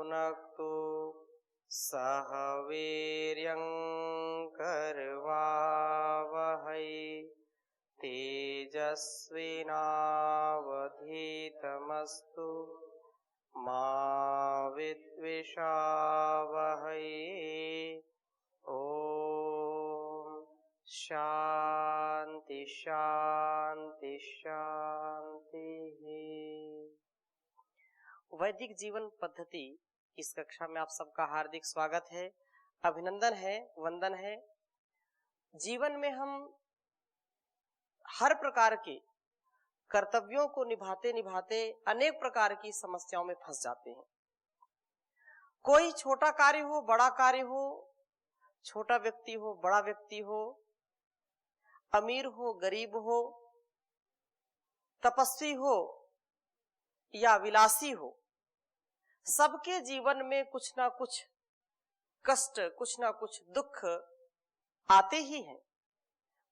भुनक्तु सह वीर्यं करवावहै तेजस्विनावधीतमस्तु मा विद्विषावहै। ओम शांति शांति शांति। वैदिक जीवन पद्धति इस कक्षा में आप सबका हार्दिक स्वागत है, अभिनंदन है, वंदन है। जीवन में हम हर प्रकार के कर्तव्यों को निभाते निभाते अनेक प्रकार की समस्याओं में फंस जाते हैं। कोई छोटा कार्य हो, बड़ा कार्य हो, छोटा व्यक्ति हो, बड़ा व्यक्ति हो, अमीर हो, गरीब हो, तपस्वी हो या विलासी हो, सबके जीवन में कुछ ना कुछ कष्ट, कुछ ना कुछ दुख आते ही हैं।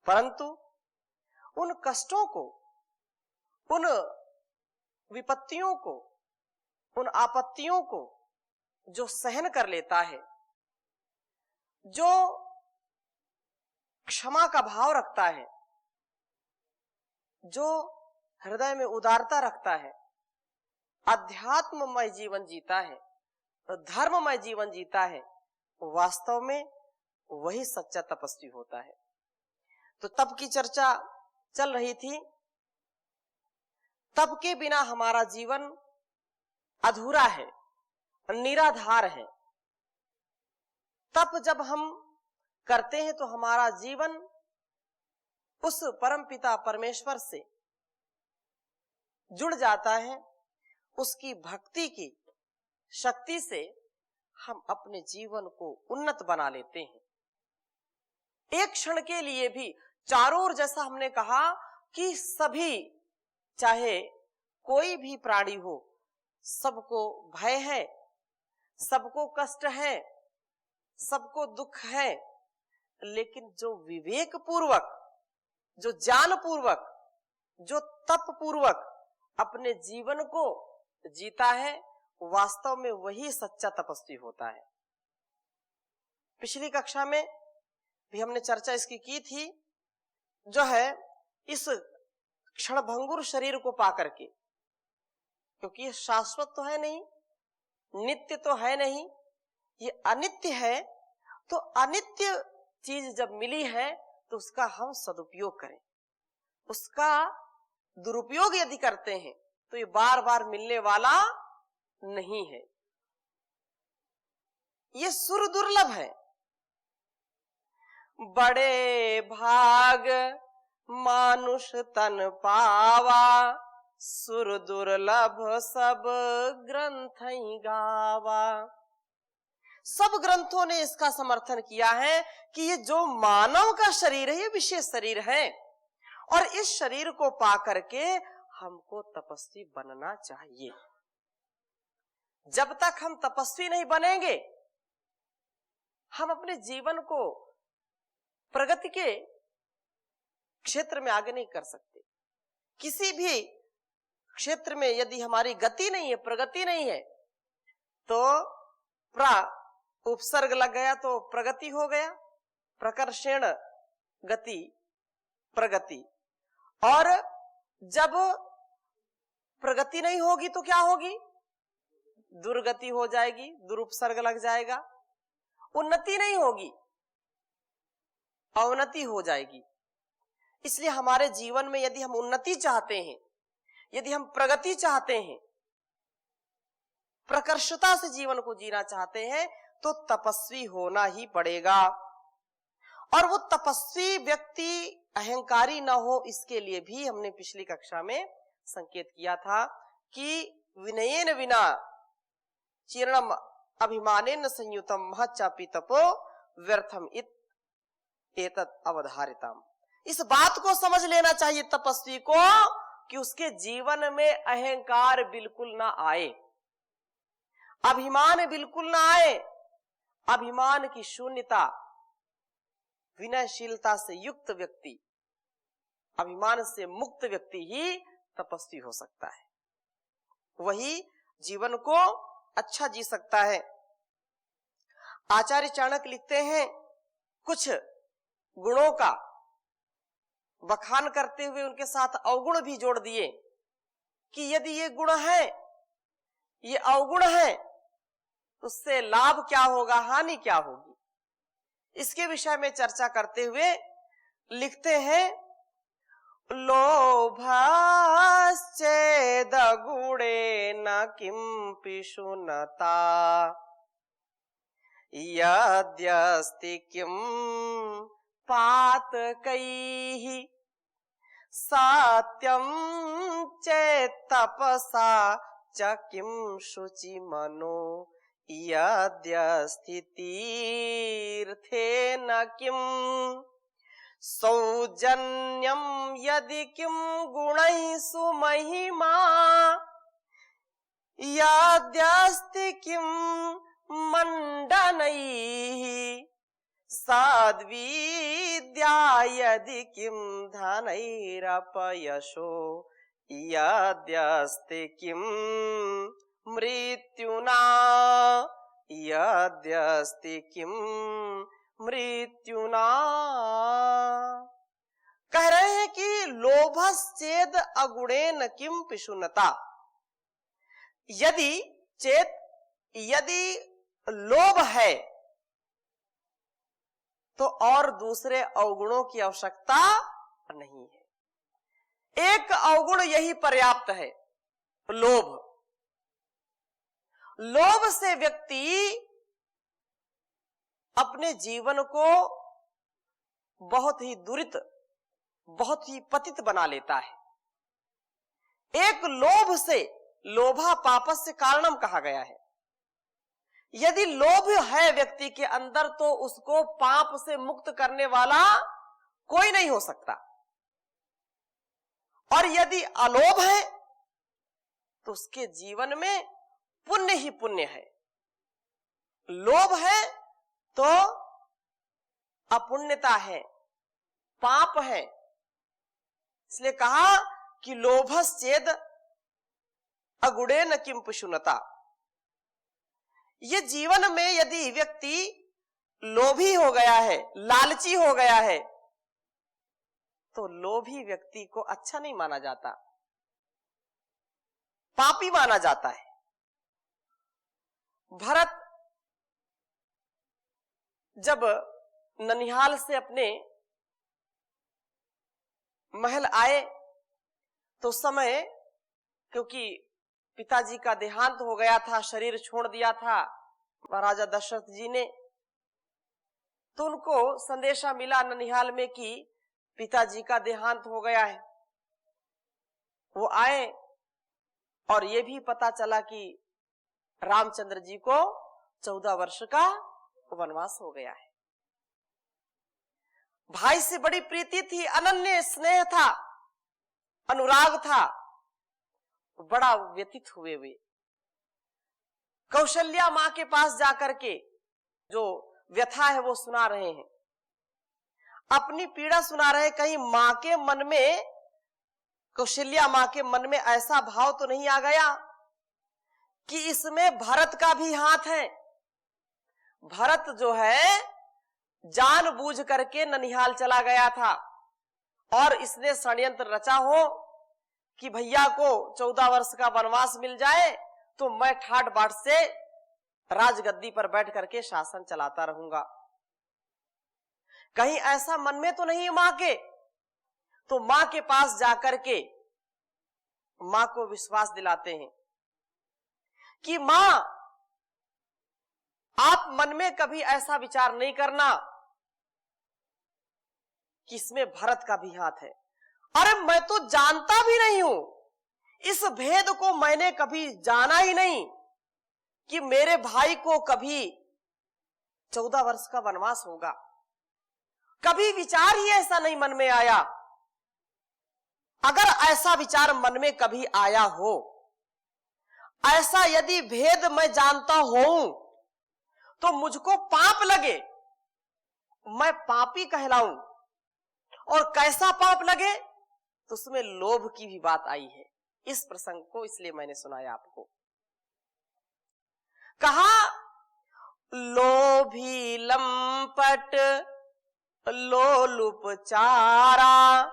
परंतु उन कष्टों को, उन विपत्तियों को, उन आपत्तियों को जो सहन कर लेता है, जो क्षमा का भाव रखता है, जो हृदय में उदारता रखता है, अध्यात्ममय जीवन जीता है, धर्ममय जीवन जीता है, वास्तव में वही सच्चा तपस्वी होता है। तो तप की चर्चा चल रही थी। तप के बिना हमारा जीवन अधूरा है, निराधार है। तप जब हम करते हैं तो हमारा जीवन उस परमपिता परमेश्वर से जुड़ जाता है। उसकी भक्ति की शक्ति से हम अपने जीवन को उन्नत बना लेते हैं। एक क्षण के लिए भी चारों ओर, जैसा हमने कहा कि सभी, चाहे कोई भी प्राणी हो, सबको भय है, सबको कष्ट है, सबको दुख है, लेकिन जो विवेक पूर्वक, जो ज्ञान पूर्वक, जो तप पूर्वक अपने जीवन को जीता है, वास्तव में वही सच्चा तपस्वी होता है। पिछली कक्षा में भी हमने चर्चा इसकी की थी, जो है इस क्षणभंगुर शरीर को पाकर के, क्योंकि ये शाश्वत तो है नहीं, नित्य तो है नहीं, ये अनित्य है। तो अनित्य चीज जब मिली है तो उसका हम सदुपयोग करें। उसका दुरुपयोग यदि करते हैं तो ये बार बार मिलने वाला नहीं है, ये सुर दुर्लभ है। बड़े भाग मानुष तन पावा, सुर दुर्लभ सब ग्रंथ गावा। सब ग्रंथों ने इसका समर्थन किया है कि ये जो मानव का शरीर है, ये विशेष शरीर है, और इस शरीर को पाकर के हमको तपस्वी बनना चाहिए। जब तक हम तपस्वी नहीं बनेंगे, हम अपने जीवन को प्रगति के क्षेत्र में आगे नहीं कर सकते। किसी भी क्षेत्र में यदि हमारी गति नहीं है, प्रगति नहीं है, तो उपसर्ग लग गया तो प्रगति हो गया, प्रकर्षण गति प्रगति। और जब प्रगति नहीं होगी तो क्या होगी? दुर्गति हो जाएगी, दुरुपसर्ग लग जाएगा, उन्नति नहीं होगी, अवनति हो जाएगी। इसलिए हमारे जीवन में यदि हम उन्नति चाहते हैं, यदि हम प्रगति चाहते हैं, प्रकर्षता से जीवन को जीना चाहते हैं, तो तपस्वी होना ही पड़ेगा। और वो तपस्वी व्यक्ति अहंकारी ना हो, इसके लिए भी हमने पिछली कक्षा में संकेत किया था कि विनयेन विना चीर्णम अभिमानेन संयुतम महच्चापि तपो व्यर्थम एतत् अवधारितम। इस बात को समझ लेना चाहिए तपस्वी को कि उसके जीवन में अहंकार बिल्कुल ना आए, अभिमान बिल्कुल ना आए। अभिमान की शून्यता, विनयशीलता से युक्त व्यक्ति, अभिमान से मुक्त व्यक्ति ही तपस्वी हो सकता है। वही जीवन को अच्छा जी सकता है। आचार्य चाणक्य लिखते हैं, कुछ गुणों का बखान करते हुए उनके साथ अवगुण भी जोड़ दिए कि यदि ये गुण है, ये अवगुण है, तो उससे लाभ क्या होगा, हानि क्या होगी। इसके विषय में चर्चा करते हुए लिखते हैं, लोभश्चेद गुणेन किंपि शुनता यद्यस्ति किं पातकैः सत्यं चेत्तपसा च किं शुचिमनो यद्यस्ति तीर्थेन किं सौजन्यं यदि किं गुणैः सुमहिमा यद्यस्ति किं मंडनैः सद्विद्या यदि किं धनैरपयशो यद्यस्ति किं मृत्युना यद्यस्ति किं मृत्युना। कह रहे हैं कि लोभश्चेद अगुणेन किं पिशुनता, यदि लोभ है तो और दूसरे अवगुणों की आवश्यकता नहीं है। एक अवगुण यही पर्याप्त है, लोभ। लोभ से व्यक्ति अपने जीवन को बहुत ही दुरित, बहुत ही पतित बना लेता है। एक लोभ से, लोभा पापस्य कारणम कहा गया है। यदि लोभ है व्यक्ति के अंदर तो उसको पाप से मुक्त करने वाला कोई नहीं हो सकता। और यदि अलोभ है तो उसके जीवन में पुण्य ही पुण्य है। लोभ है तो अपुण्यता है, पाप है। इसलिए कहा कि लोभश्चेद अगुणेन किं पिशुनता। ये जीवन में यदि व्यक्ति लोभी हो गया है, लालची हो गया है, तो लोभी व्यक्ति को अच्छा नहीं माना जाता, पापी माना जाता है। भरत जब ननिहाल से अपने महल आए तो समय, क्योंकि पिताजी का देहांत हो गया था, शरीर छोड़ दिया था महाराजा दशरथ जी ने, तो उनको संदेशा मिला ननिहाल में कि पिताजी का देहांत हो गया है। वो आए और ये भी पता चला कि रामचंद्र जी को 14 वर्ष का वनवास हो गया है। भाई से बड़ी प्रीति थी, अनन्य स्नेह था, अनुराग था। बड़ा व्यथित हुए वे कौशल्या मां के पास जाकर के जो व्यथा है वो सुना रहे हैं, अपनी पीड़ा सुना रहे। कहीं मां के मन में, कौशल्या मां के मन में ऐसा भाव तो नहीं आ गया कि इसमें भरत का भी हाथ है। भरत जो है जानबूझ करके ननिहाल चला गया था और इसने षड्यंत्र रचा हो कि भैया को 14 वर्ष का वनवास मिल जाए तो मैं ठाट बाट से राजगद्दी पर बैठ करके शासन चलाता रहूंगा। कहीं ऐसा मन में तो नहीं मां के। तो मां के पास जाकर के मां को विश्वास दिलाते हैं कि मां, आप मन में कभी ऐसा विचार नहीं करना कि इसमें भरत का भी हाथ है। अरे मैं तो जानता भी नहीं हूं, इस भेद को मैंने कभी जाना ही नहीं कि मेरे भाई को कभी 14 वर्ष का वनवास होगा। कभी विचार ही ऐसा नहीं मन में आया। अगर ऐसा विचार मन में कभी आया हो, ऐसा यदि भेद मैं जानता हूं तो मुझको पाप लगे, मैं पापी कहलाऊं। और कैसा पाप लगे, तो उसमें लोभ की भी बात आई है। इस प्रसंग को इसलिए मैंने सुनाया आपको। कहा लोभी लंपट लोलुप चारा,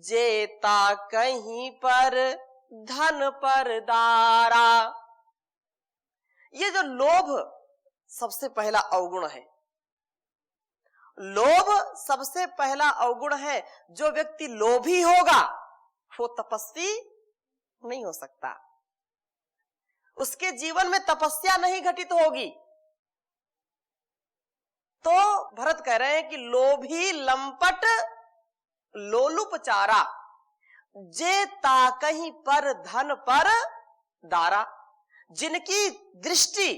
जेता कहीं पर धन पर दारा। ये जो लोभ सबसे पहला अवगुण है, लोभ सबसे पहला अवगुण है। जो व्यक्ति लोभी होगा वो तपस्वी नहीं हो सकता, उसके जीवन में तपस्या नहीं घटित होगी। तो भरत कह रहे हैं कि लोभी लंपट लोलुप चारा, जे ताकहीं पर धन पर दारा। जिनकी दृष्टि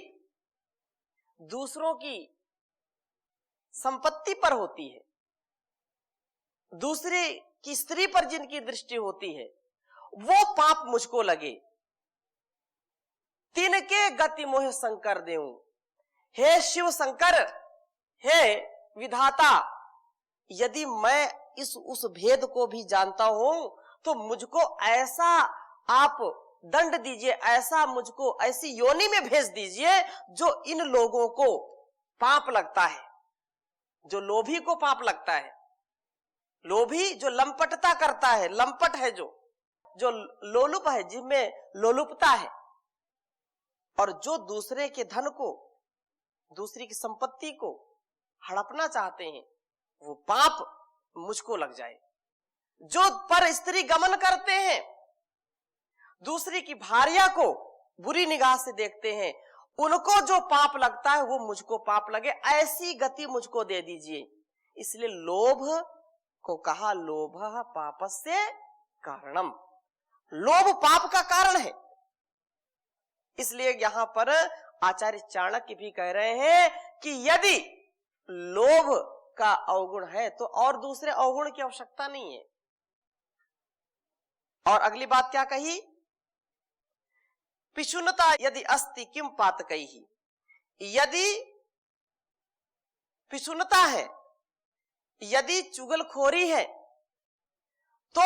दूसरों की संपत्ति पर होती है, दूसरे की स्त्री पर जिनकी दृष्टि होती है, वो पाप मुझको लगे। तिनके गति मोह शंकर देऊं। हे शिव शंकर, हे विधाता, यदि मैं उस भेद को भी जानता हूं तो मुझको ऐसा आप दंड दीजिए, ऐसा मुझको ऐसी योनि में भेज दीजिए जो इन लोगों को पाप लगता है, जो लोभी को पाप लगता है। लोभी जो लंपटता करता है, लंपट है जो लोलुप है, जिसमें लोलुपता है, और जो दूसरे के धन को, दूसरी की संपत्ति को हड़पना चाहते हैं, वो पाप मुझको लग जाए। जो पर स्त्री गमन करते हैं, दूसरी की भार्या को बुरी निगाह से देखते हैं, उनको जो पाप लगता है वो मुझको पाप लगे, ऐसी गति मुझको दे दीजिए। इसलिए लोभ को कहा लोभः पापस्य कारणम। लोभ पाप का कारण है। इसलिए यहां पर आचार्य चाणक्य भी कह रहे हैं कि यदि लोभ का अवगुण है तो और दूसरे अवगुण की आवश्यकता नहीं है। और अगली बात क्या कही? पिशुनता यदि अस्ति किम पातकैहि। यदि पिशुनता है, यदि चुगलखोरी है, तो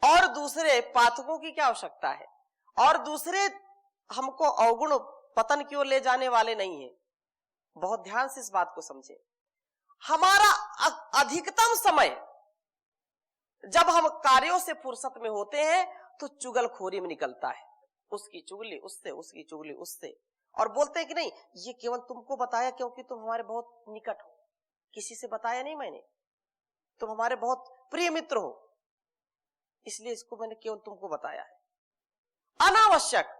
और दूसरे पातकों की क्या आवश्यकता है? और दूसरे हमको अवगुण पतन की ओर ले जाने वाले नहीं है। बहुत ध्यान से इस बात को समझें। हमारा अधिकतम समय जब हम कार्यों से फुर्सत में होते हैं तो चुगलखोरी में निकलता है। उसकी चुगली उससे, उसकी चुगली उससे, और बोलते हैं कि नहीं ये केवल तुमको बताया क्योंकि तुम हमारे बहुत निकट हो, किसी से बताया नहीं मैंने, तुम हमारे बहुत प्रिय मित्र हो, इसलिए इसको मैंने केवल तुमको बताया है। अनावश्यक।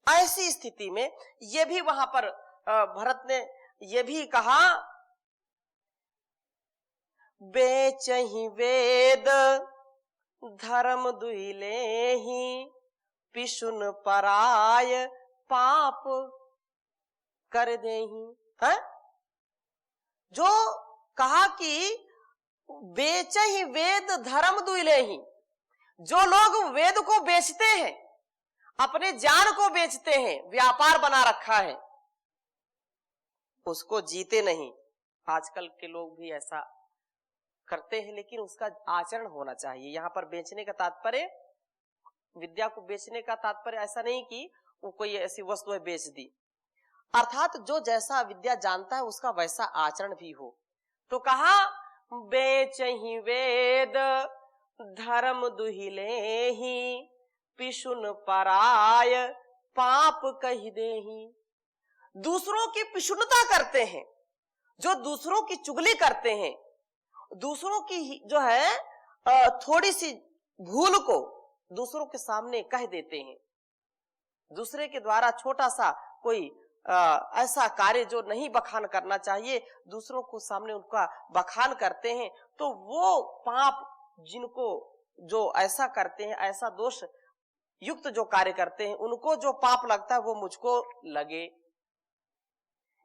ऐसी स्थिति में ये भी वहां पर भरत ने ये भी कहा, बेचहि वेद धर्म दुहिलेहि, पिशुन पराय पाप कर देहि। है जो कहा कि बेचहि वेद धर्म दुहिलेहि। जो लोग वेद को बेचते हैं, अपने ज्ञान को बेचते हैं, व्यापार बना रखा है, उसको जीते नहीं। आजकल के लोग भी ऐसा करते हैं, लेकिन उसका आचरण होना चाहिए। यहाँ पर बेचने का तात्पर्य, विद्या को बेचने का तात्पर्य ऐसा नहीं कि वो कोई ऐसी वस्तु है बेच दी, अर्थात जो जैसा विद्या जानता है उसका वैसा आचरण भी हो। तो कहा बेचहि वेद धर्म दुहिलेहि, पिशुन पराय पाप कहि देहि। दूसरों की पिशुनता करते हैं, जो दूसरों की चुगली करते हैं, दूसरों की जो है थोड़ी सी भूल को दूसरों के सामने कह देते हैं, दूसरे के द्वारा छोटा सा कोई ऐसा कार्य जो नहीं बखान करना चाहिए, दूसरों को सामने उनका बखान करते हैं, तो वो पाप जिनको जो ऐसा करते हैं, ऐसा दोष युक्त जो कार्य करते हैं, उनको जो पाप लगता है वो मुझको लगे।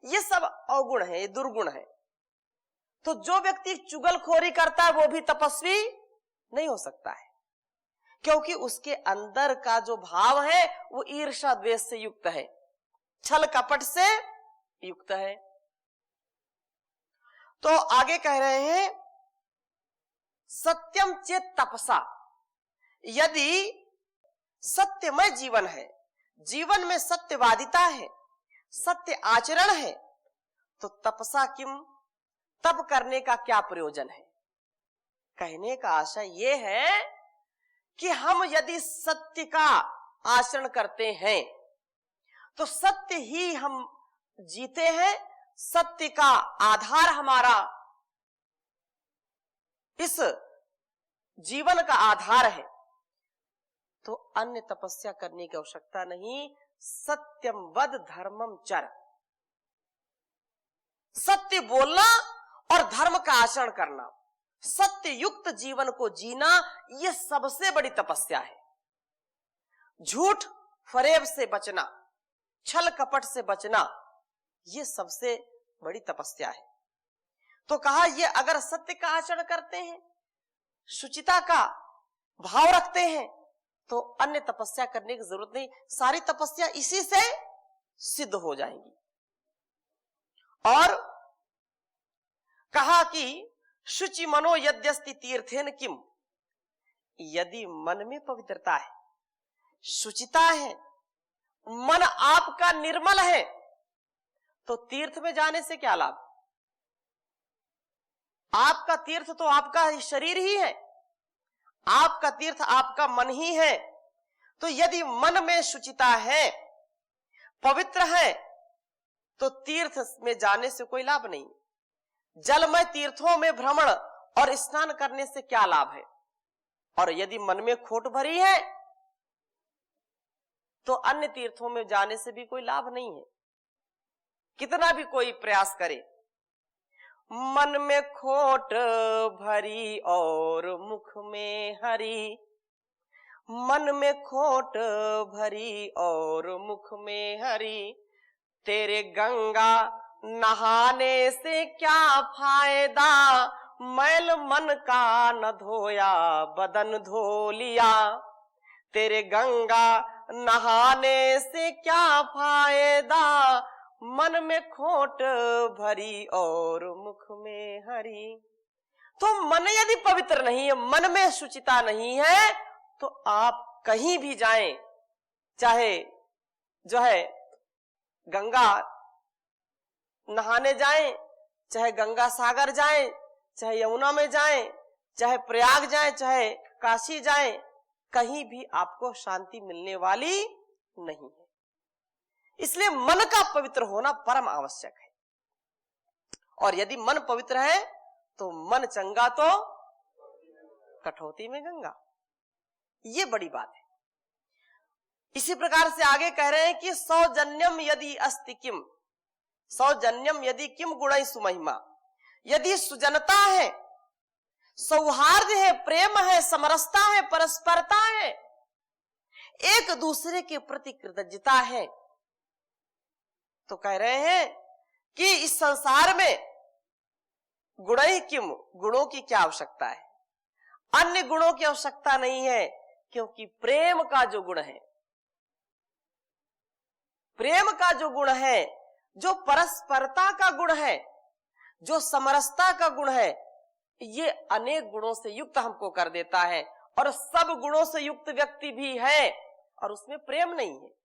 ये सब अवगुण है, ये दुर्गुण है। तो जो व्यक्ति चुगलखोरी करता है वो भी तपस्वी नहीं हो सकता है, क्योंकि उसके अंदर का जो भाव है वो ईर्ष्या द्वेष से युक्त है, छल कपट से युक्त है। तो आगे कह रहे हैं सत्यम चेत तपसा। यदि सत्यमय जीवन है, जीवन में सत्यवादिता है, सत्य आचरण है, तो तपसा किम, तप करने का क्या प्रयोजन है। कहने का आशय ये है कि हम यदि सत्य का आचरण करते हैं तो सत्य ही हम जीते हैं, सत्य का आधार हमारा इस जीवन का आधार है, तो अन्य तपस्या करने की आवश्यकता नहीं। सत्यम वद धर्मम चर, सत्य बोलना और धर्म का आचरण करना, सत्य युक्त जीवन को जीना, यह सबसे बड़ी तपस्या है। झूठ फरेब से बचना, छल कपट से बचना, यह सबसे बड़ी तपस्या है। तो कहा ये अगर सत्य का आचरण करते हैं, शुचिता का भाव रखते हैं, तो अन्य तपस्या करने की जरूरत नहीं, सारी तपस्या इसी से सिद्ध हो जाएंगी। और कहा कि शुचि मनो यद्यस्ति तीर्थेन किम, यदि मन में पवित्रता है, शुचिता है, मन आपका निर्मल है, तो तीर्थ में जाने से क्या लाभ। आपका तीर्थ तो आपका शरीर ही है, आपका तीर्थ आपका मन ही है। तो यदि मन में शुचिता है, पवित्र है, तो तीर्थ में जाने से कोई लाभ नहीं। जलमय तीर्थों में भ्रमण और स्नान करने से क्या लाभ है। और यदि मन में खोट भरी है तो अन्य तीर्थों में जाने से भी कोई लाभ नहीं है, कितना भी कोई प्रयास करे। मन में खोट भरी और मुख में हरी, मन में खोट भरी और मुख में हरी, तेरे गंगा नहाने से क्या फायदा, मैल मन का न धोया बदन धो लिया। तेरे गंगा नहाने से क्या फायदा, मन में खोट भरी और मुख में हरी। तो मन यदि पवित्र नहीं है, मन में शुचिता नहीं है, तो आप कहीं भी जाएं, चाहे जो है गंगा नहाने जाएं, चाहे गंगा सागर जाएं, चाहे यमुना में जाएं, चाहे प्रयाग जाएं, चाहे काशी जाएं, कहीं भी आपको शांति मिलने वाली नहीं है। इसलिए मन का पवित्र होना परम आवश्यक है। और यदि मन पवित्र है तो मन चंगा तो कठौती में गंगा, ये बड़ी बात है। इसी प्रकार से आगे कह रहे हैं कि सौजन्यम यदि अस्ति किम, सौजन्यम यदि किम गुणै सुमहिमा, यदि सुजनता है, सौहार्द है, प्रेम है, समरसता है, परस्परता है, एक दूसरे के प्रति कृतज्ञता है, तो कह रहे हैं कि इस संसार में गुणै किम, गुणों की क्या आवश्यकता है, अन्य गुणों की आवश्यकता नहीं है। क्योंकि प्रेम का जो गुण है, प्रेम का जो गुण है, जो परस्परता का गुण है, जो समरसता का गुण है, ये अनेक गुणों से युक्त हमको कर देता है। और सब गुणों से युक्त व्यक्ति भी है और उसमें प्रेम नहीं है,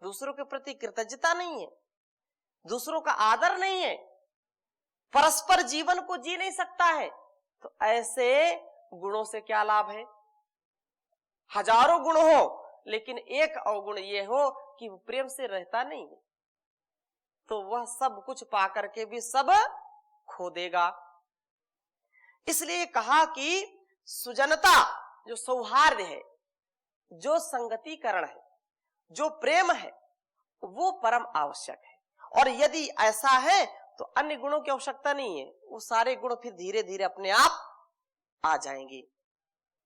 दूसरों के प्रति कृतज्ञता नहीं है, दूसरों का आदर नहीं है, परस्पर जीवन को जी नहीं सकता है, तो ऐसे गुणों से क्या लाभ है। हजारों गुण हो लेकिन एक अवगुण ये हो कि वो प्रेम से रहता नहीं है, तो वह सब कुछ पाकर के भी सब खो देगा। इसलिए कहा कि सुजनता, जो सौहार्द है, जो संगतिकरण है, जो प्रेम है, वो परम आवश्यक है। और यदि ऐसा है तो अन्य गुणों की आवश्यकता नहीं है, वो सारे गुण फिर धीरे धीरे अपने आप आ जाएंगे।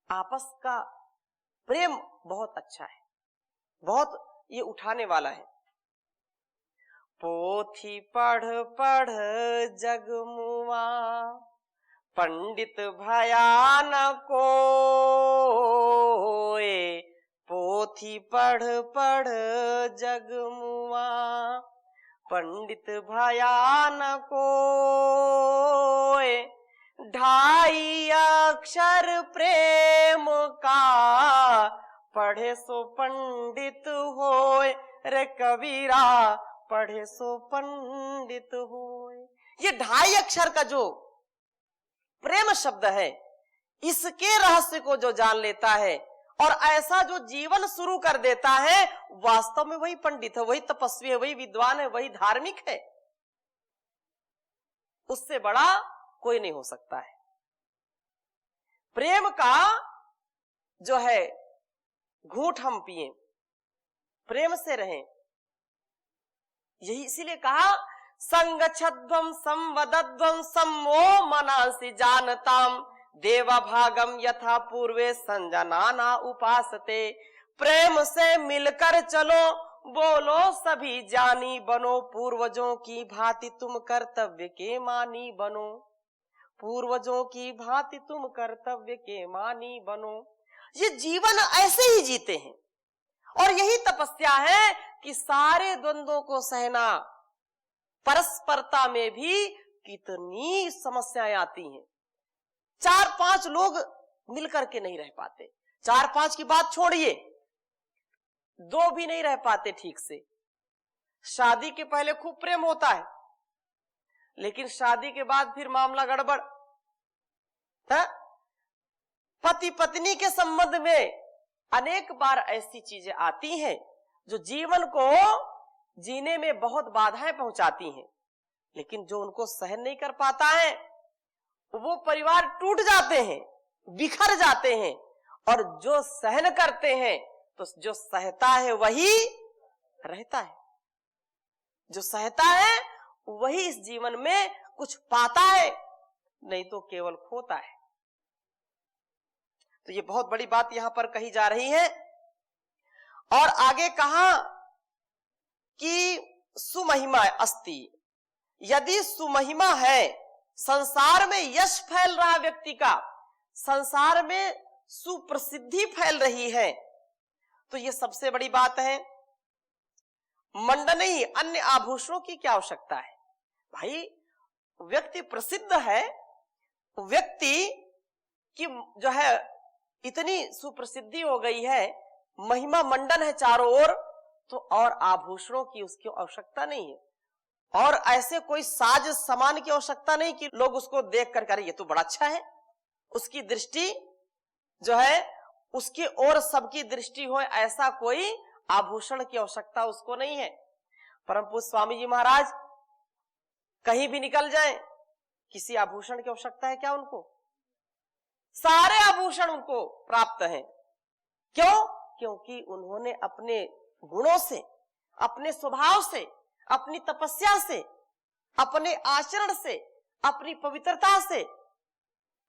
आपस का प्रेम बहुत अच्छा है, बहुत ये उठाने वाला है। पोथी पढ़ पढ़ जग मुआ, पंडित भया न कोय, पोथी पढ़ पढ़ जग मुआ, पंडित भया न कोय, ढाई अक्षर प्रेम का, पढ़े सो पंडित होए, रे कबीरा पढ़े सो पंडित होए। ये 2.5 अक्षर का जो प्रेम शब्द है, इसके रहस्य को जो जान लेता है और ऐसा जो जीवन शुरू कर देता है, वास्तव में वही पंडित है, वही तपस्वी है, वही विद्वान है, वही धार्मिक है। उससे बड़ा कोई नहीं हो सकता है। प्रेम का जो है घूंट हम पिए, प्रेम से रहें। यही इसीलिए कहा संगच्छध्वम संवदध्वम सम्मो मनांसि जानताम देवा भागम यथा पूर्वे संजनाना उपासते। प्रेम से मिलकर चलो, बोलो सभी जानी बनो, पूर्वजों की भांति तुम कर्तव्य के मानी बनो, पूर्वजों की भांति तुम कर्तव्य के मानी बनो। ये जीवन ऐसे ही जीते हैं और यही तपस्या है कि सारे द्वंद्वों को सहना। परस्परता में भी कितनी समस्याएं आती हैं। 4-5 लोग मिलकर के नहीं रह पाते। 4-5 की बात छोड़िए, 2 भी नहीं रह पाते ठीक से। शादी के पहले खूब प्रेम होता है, लेकिन शादी के बाद फिर मामला गड़बड़ है। पति पत्नी के संबंध में अनेक बार ऐसी चीजें आती हैं जो जीवन को जीने में बहुत बाधाएं पहुंचाती हैं, लेकिन जो उनको सहन नहीं कर पाता है, वो परिवार टूट जाते हैं, बिखर जाते हैं। और जो सहन करते हैं, तो जो सहता है वही रहता है। जो सहता है वही इस जीवन में कुछ पाता है, नहीं तो केवल खोता है। तो ये बहुत बड़ी बात यहां पर कही जा रही है। और आगे कहा कि सुमहिमा अस्ति। यदि सुमहिमा है, संसार में यश फैल रहा व्यक्ति का, संसार में सुप्रसिद्धि फैल रही है, तो ये सबसे बड़ी बात है। मंडनी अन्य आभूषणों की क्या आवश्यकता है? भाई व्यक्ति प्रसिद्ध है, व्यक्ति की जो है इतनी सुप्रसिद्धि हो गई है, महिमा मंडन है चारों ओर, तो और आभूषणों की उसकी आवश्यकता नहीं है। और ऐसे कोई साज सामान की आवश्यकता नहीं कि लोग उसको देख कर करें ये तो बड़ा अच्छा है। उसकी दृष्टि जो है उसकी ओर सबकी दृष्टि हो, ऐसा कोई आभूषण की आवश्यकता उसको नहीं है। परम पूज्य स्वामी जी महाराज कहीं भी निकल जाएं, किसी आभूषण की आवश्यकता है क्या उनको? सारे आभूषण उनको प्राप्त हैं। क्यों? क्योंकि उन्होंने अपने गुणों से, अपने स्वभाव से, अपनी तपस्या से, अपने आचरण से, अपनी पवित्रता से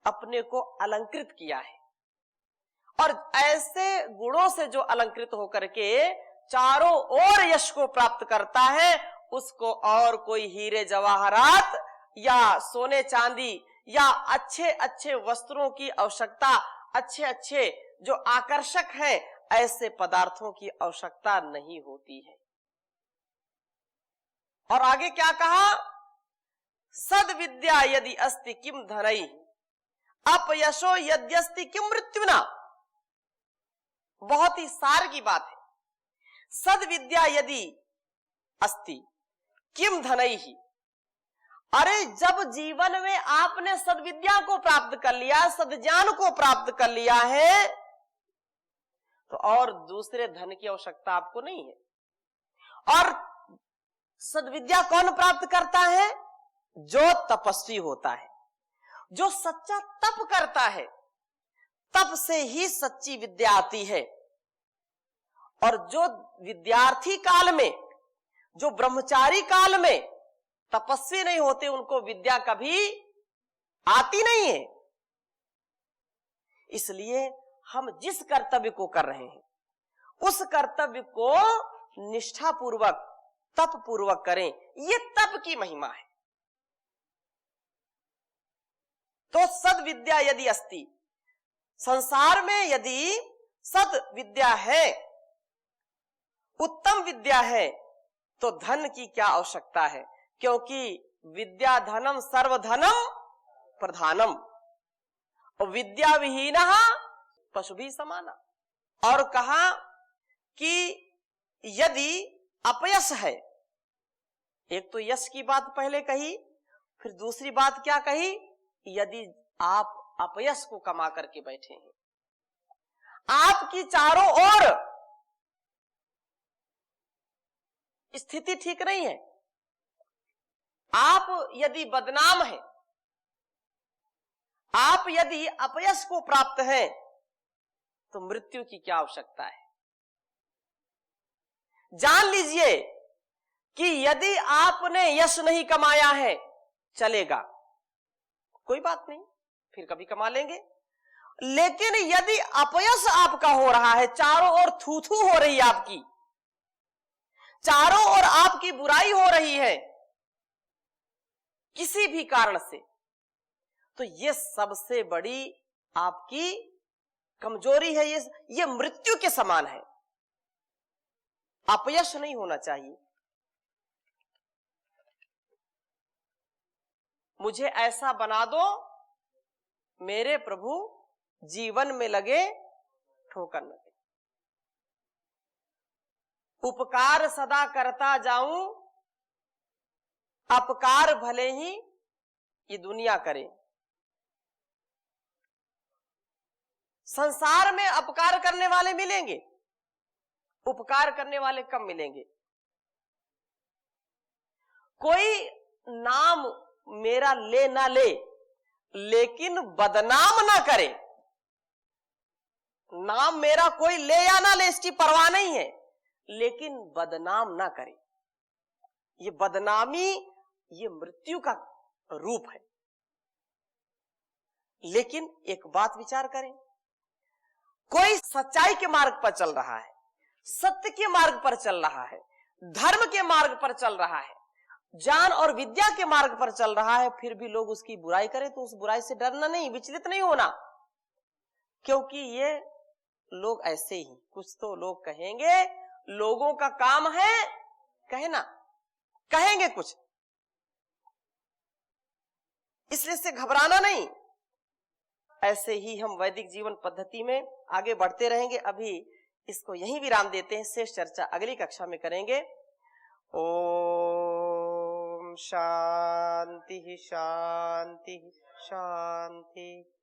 अपने को अलंकृत किया है। और ऐसे गुणों से जो अलंकृत होकर के चारों ओर यश को प्राप्त करता है, उसको और कोई हीरे जवाहरात या सोने चांदी या अच्छे अच्छे वस्त्रों की आवश्यकता, अच्छे अच्छे जो आकर्षक हैं, ऐसे पदार्थों की आवश्यकता नहीं होती है। और आगे क्या कहा? सद विद्या यदि अस्ति किम धनई, अपयशो यद्यस्ति किम मृत्युना। बहुत ही सार की बात है। सद विद्या यदि अस्ति किम धनई ही। अरे जब जीवन में आपने सद्विद्या को प्राप्त कर लिया, सद्ज्ञान को प्राप्त कर लिया है, तो और दूसरे धन की आवश्यकता आपको नहीं है। और सद्विद्या कौन प्राप्त करता है? जो तपस्वी होता है, जो सच्चा तप करता है। तप से ही सच्ची विद्या आती है। और जो विद्यार्थी काल में, जो ब्रह्मचारी काल में तपस्वी नहीं होते, उनको विद्या कभी आती नहीं है। इसलिए हम जिस कर्तव्य को कर रहे हैं, उस कर्तव्य को निष्ठा पूर्वक, तप पूर्वक करें। ये तप की महिमा है। तो सद विद्या यदि अस्ति, संसार में यदि सद विद्या है, उत्तम विद्या है, तो धन की क्या आवश्यकता है? क्योंकि विद्या धनम सर्वधनम प्रधानम, और विद्या विहीनः पशु भी समाना। और कहा कि यदि अपयश है, एक तो यश की बात पहले कही, फिर दूसरी बात क्या कही, यदि आप अपयश को कमा करके बैठे हैं, आपकी चारों ओर स्थिति ठीक नहीं है, आप यदि बदनाम हैं, आप यदि अपयश को प्राप्त हैं, तो मृत्यु की क्या आवश्यकता है। जान लीजिए कि यदि आपने यश नहीं कमाया है, चलेगा, कोई बात नहीं, फिर कभी कमा लेंगे। लेकिन यदि अपयश आपका हो रहा है, चारों ओर थू थू हो रही है आपकी, चारों ओर आपकी बुराई हो रही है किसी भी कारण से, तो ये सबसे बड़ी आपकी कमजोरी है, ये मृत्यु के समान है। अपयश नहीं होना चाहिए। मुझे ऐसा बना दो मेरे प्रभु जीवन में लगे ठोकर न दे, उपकार सदा करता जाऊं, अपकार भले ही ये दुनिया करे। संसार में अपकार करने वाले मिलेंगे, उपकार करने वाले कम मिलेंगे। कोई नाम मेरा ले ना ले, लेकिन बदनाम ना करे। नाम मेरा कोई ले या ना ले, इसकी परवाह नहीं है, लेकिन बदनाम ना करे। ये बदनामी, ये मृत्यु का रूप है। लेकिन एक बात विचार करें, कोई सच्चाई के मार्ग पर चल रहा है, सत्य के मार्ग पर चल रहा है, धर्म के मार्ग पर चल रहा है, ज्ञान और विद्या के मार्ग पर चल रहा है, फिर भी लोग उसकी बुराई करें, तो उस बुराई से डरना नहीं, विचलित नहीं होना। क्योंकि ये लोग ऐसे ही, कुछ तो लोग कहेंगे, लोगों का काम है कहना, कहेंगे कुछ, इसलिए से घबराना नहीं। ऐसे ही हम वैदिक जीवन पद्धति में आगे बढ़ते रहेंगे। अभी इसको यहीं विराम देते हैं, शेष चर्चा अगली कक्षा में करेंगे। ओम शांति शांति शांति।